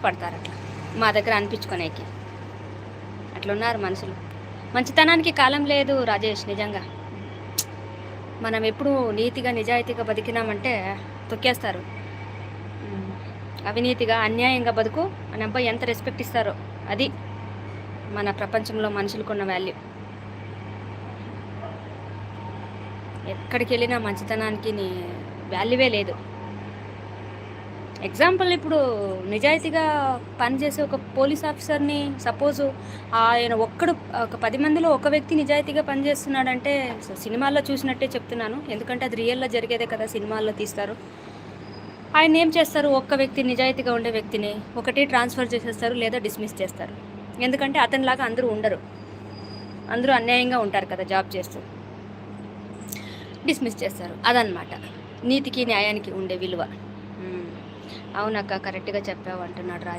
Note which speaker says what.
Speaker 1: పడతారు అట్లా మా దగ్గర అనిపించుకునేకి. అట్లున్నారు మనుషులు. మంచితనానికి కాలం లేదు రాజేష్. నిజంగా మనం ఎప్పుడు నీతిగా నిజాయితీగా బతికినామంటే తొక్కేస్తారు. అవినీతిగా అన్యాయంగా బతుకు అని అబ్బాయి ఎంత రెస్పెక్ట్ ఇస్తారో. అది మన ప్రపంచంలో మనుషులకున్న వాల్యూ. ఎక్కడికి వెళ్ళినా మంచితనానికి వాల్యూవే లేదు. ఎగ్జాంపుల్, ఇప్పుడు నిజాయితీగా పనిచేసే ఒక పోలీస్ ఆఫీసర్ని సపోజు ఆయన ఒక్కడు ఒక 10 మందిలో ఒక వ్యక్తి నిజాయితీగా పనిచేస్తున్నాడంటే సినిమాల్లో చూసినట్టే చెప్తున్నాను, ఎందుకంటే అది రియల్లో జరిగేదే కదా, సినిమాల్లో తీస్తారు. ఆయన ఏం చేస్తారు, ఒక్క వ్యక్తి నిజాయితీగా ఉండే వ్యక్తిని ఒకటి ట్రాన్స్ఫర్ చేసేస్తారు లేదా డిస్మిస్ చేస్తారు. ఎందుకంటే అతనిలాగా అందరూ ఉండరు, అందరూ అన్యాయంగా ఉంటారు కదా జాబ్ చేస్తూ, డిస్మిస్ చేస్తారు. అదనమాట నీతికి న్యాయానికి ఉండే విలువ. అవునక్క, కరెక్ట్గా చెప్పావు అంటున్నాడు రాజు.